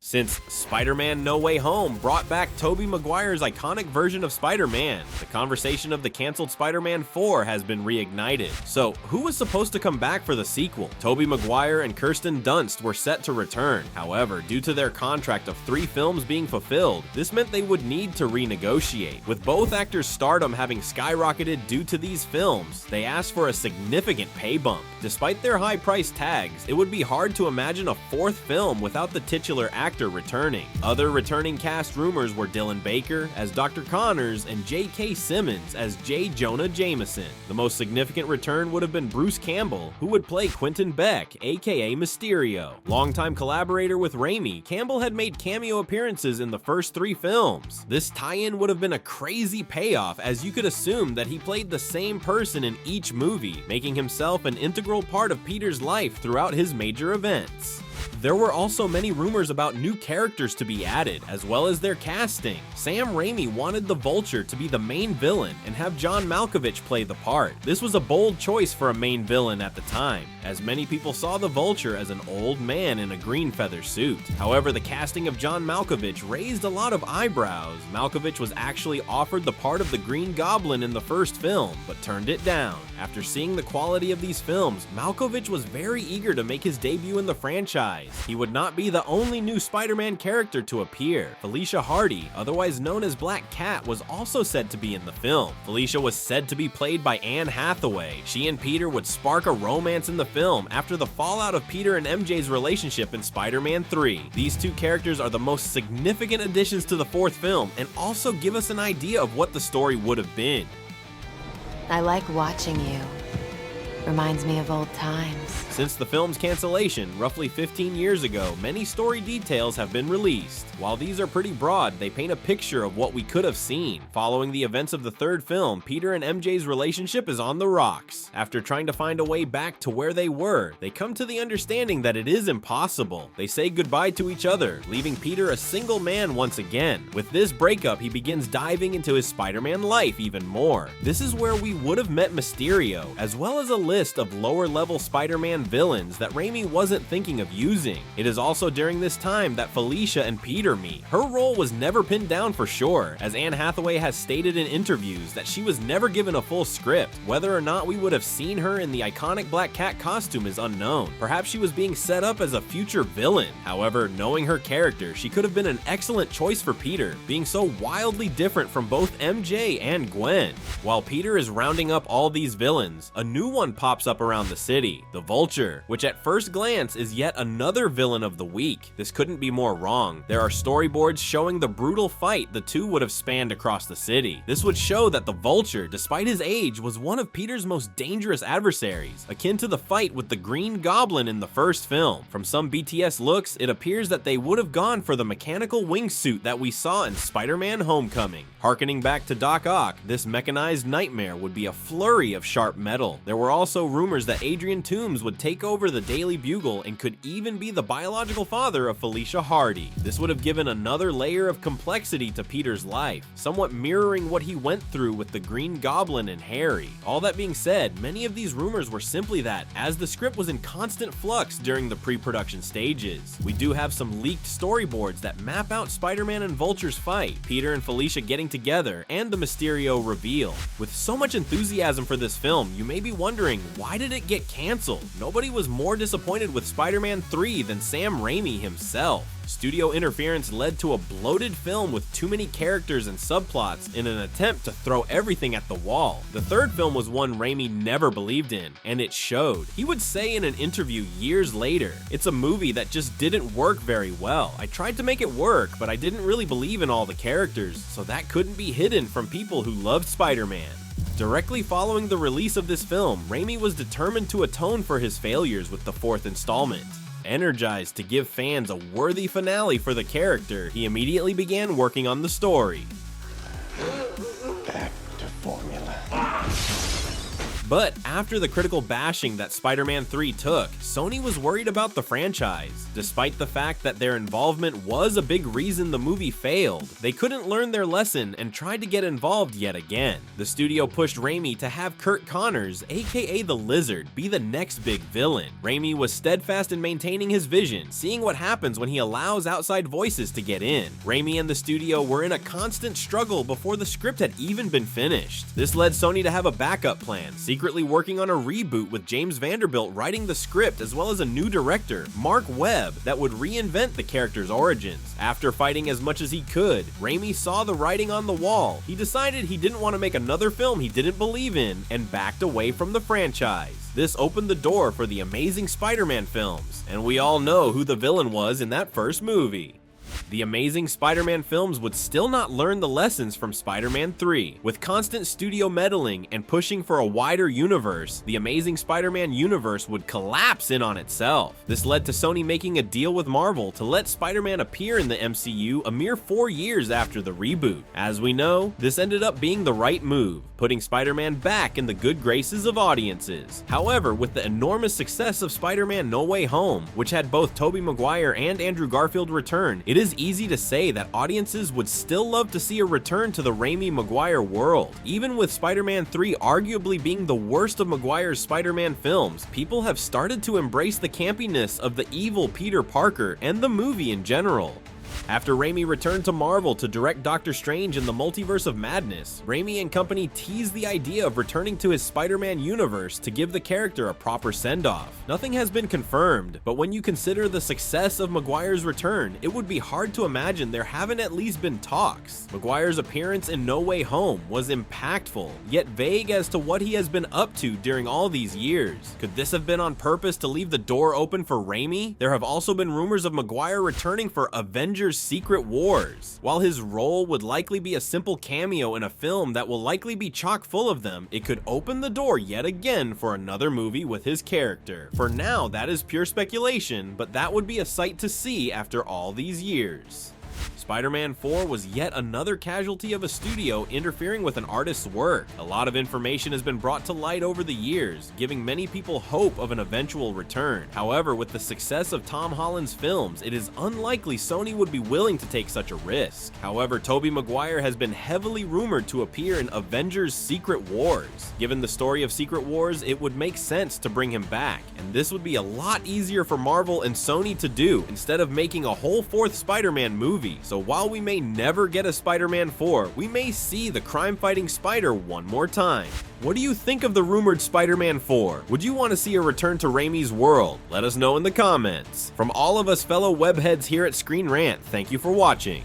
Since Spider-Man No Way Home brought back Tobey Maguire's iconic version of Spider-Man, the conversation of the canceled Spider-Man 4 has been reignited. So, who was supposed to come back for the sequel? Tobey Maguire and Kirsten Dunst were set to return. However, due to their contract of 3 films being fulfilled, this meant they would need to renegotiate. With both actors' stardom having skyrocketed due to these films, they asked for a significant pay bump. Despite their high price tags, it would be hard to imagine a 4th film without the titular actor returning. Other returning cast rumors were Dylan Baker as Dr. Connors and J.K. Simmons as J. Jonah Jameson. The most significant return would have been Bruce Campbell, who would play Quentin Beck, aka Mysterio. Longtime collaborator with Raimi, Campbell had made cameo appearances in the first 3 films. This tie-in would have been a crazy payoff, as you could assume that he played the same person in each movie, making himself an integral part of Peter's life throughout his major events. There were also many rumors about new characters to be added, as well as their casting. Sam Raimi wanted the Vulture to be the main villain and have John Malkovich play the part. This was a bold choice for a main villain at the time, as many people saw the Vulture as an old man in a green feather suit. However, the casting of John Malkovich raised a lot of eyebrows. Malkovich was actually offered the part of the Green Goblin in the first film, but turned it down. After seeing the quality of these films, Malkovich was very eager to make his debut in the franchise. He would not be the only new Spider-Man character to appear. Felicia Hardy, otherwise known as Black Cat, was also said to be in the film. Felicia was said to be played by Anne Hathaway. She and Peter would spark a romance in the film after the fallout of Peter and MJ's relationship in Spider-Man 3. These 2 characters are the most significant additions to the 4th film and also give us an idea of what the story would have been. I like watching you. Reminds me of old times. Since the film's cancellation, roughly 15 years ago, many story details have been released. While these are pretty broad, they paint a picture of what we could have seen. Following the events of the 3rd film, Peter and MJ's relationship is on the rocks. After trying to find a way back to where they were, they come to the understanding that it is impossible. They say goodbye to each other, leaving Peter a single man once again. With this breakup, he begins diving into his Spider-Man life even more. This is where we would have met Mysterio, as well as a list of lower-level Spider-Man villains that Raimi wasn't thinking of using. It is also during this time that Felicia and Peter meet. Her role was never pinned down for sure, as Anne Hathaway has stated in interviews that she was never given a full script. Whether or not we would have seen her in the iconic Black Cat costume is unknown. Perhaps she was being set up as a future villain. However, knowing her character, she could have been an excellent choice for Peter, being so wildly different from both MJ and Gwen. While Peter is rounding up all these villains, a new one pops up around the city, the Vulture, which at first glance is yet another villain of the week. This couldn't be more wrong. There are storyboards showing the brutal fight the 2 would have spanned across the city. This would show that the Vulture, despite his age, was one of Peter's most dangerous adversaries, akin to the fight with the Green Goblin in the first film. From some BTS looks, it appears that they would have gone for the mechanical wingsuit that we saw in Spider-Man Homecoming. Harkening back to Doc Ock, this mechanized nightmare would be a flurry of sharp metal. There were also rumors that Adrian Toomes would take over the Daily Bugle and could even be the biological father of Felicia Hardy. This would have given another layer of complexity to Peter's life, somewhat mirroring what he went through with the Green Goblin and Harry. All that being said, many of these rumors were simply that, as the script was in constant flux during the pre-production stages. We do have some leaked storyboards that map out Spider-Man and Vulture's fight, Peter and Felicia getting together, and the Mysterio reveal. With so much enthusiasm for this film, you may be wondering, why did it get canceled? Nobody was more disappointed with Spider-Man 3 than Sam Raimi himself. Studio interference led to a bloated film with too many characters and subplots in an attempt to throw everything at the wall. The 3rd film was one Raimi never believed in, and it showed. He would say in an interview years later, "It's a movie that just didn't work very well. I tried to make it work, but I didn't really believe in all the characters, so that couldn't be hidden from people who loved Spider-Man." Directly following the release of this film, Raimi was determined to atone for his failures with the 4th installment. Energized to give fans a worthy finale for the character, he immediately began working on the story. Back to formula. But after the critical bashing that Spider-Man 3 took, Sony was worried about the franchise. Despite the fact that their involvement was a big reason the movie failed, they couldn't learn their lesson and tried to get involved yet again. The studio pushed Raimi to have Kurt Connors, aka the Lizard, be the next big villain. Raimi was steadfast in maintaining his vision, seeing what happens when he allows outside voices to get in. Raimi and the studio were in a constant struggle before the script had even been finished. This led Sony to have a backup plan, secretly working on a reboot with James Vanderbilt writing the script as well as a new director, Mark Webb, that would reinvent the character's origins. After fighting as much as he could, Raimi saw the writing on the wall. He decided he didn't want to make another film he didn't believe in and backed away from the franchise. This opened the door for the Amazing Spider-Man films, and we all know who the villain was in that first movie. The Amazing Spider-Man films would still not learn the lessons from Spider-Man 3. With constant studio meddling and pushing for a wider universe, the Amazing Spider-Man universe would collapse in on itself. This led to Sony making a deal with Marvel to let Spider-Man appear in the MCU a mere 4 years after the reboot. As we know, this ended up being the right move, putting Spider-Man back in the good graces of audiences. However, with the enormous success of Spider-Man No Way Home, which had both Tobey Maguire and Andrew Garfield return, it is easy to say that audiences would still love to see a return to the Raimi Maguire world. Even with Spider-Man 3 arguably being the worst of Maguire's Spider-Man films, people have started to embrace the campiness of the evil Peter Parker and the movie in general. After Raimi returned to Marvel to direct Doctor Strange in the Multiverse of Madness, Raimi and company teased the idea of returning to his Spider-Man universe to give the character a proper send-off. Nothing has been confirmed, but when you consider the success of Maguire's return, it would be hard to imagine there haven't at least been talks. Maguire's appearance in No Way Home was impactful, yet vague as to what he has been up to during all these years. Could this have been on purpose to leave the door open for Raimi? There have also been rumors of Maguire returning for Avengers Secret Wars. While his role would likely be a simple cameo in a film that will likely be chock full of them, it could open the door yet again for another movie with his character. For now, that is pure speculation, but that would be a sight to see after all these years. Spider-Man 4 was yet another casualty of a studio interfering with an artist's work. A lot of information has been brought to light over the years, giving many people hope of an eventual return. However, with the success of Tom Holland's films, it is unlikely Sony would be willing to take such a risk. However, Tobey Maguire has been heavily rumored to appear in Avengers Secret Wars. Given the story of Secret Wars, it would make sense to bring him back, and this would be a lot easier for Marvel and Sony to do instead of making a whole fourth Spider-Man movie. So while we may never get a Spider-Man 4, we may see the crime-fighting Spider one more time. What do you think of the rumored Spider-Man 4? Would you want to see a return to Raimi's world? Let us know in the comments. From all of us fellow webheads here at ScreenRant, thank you for watching.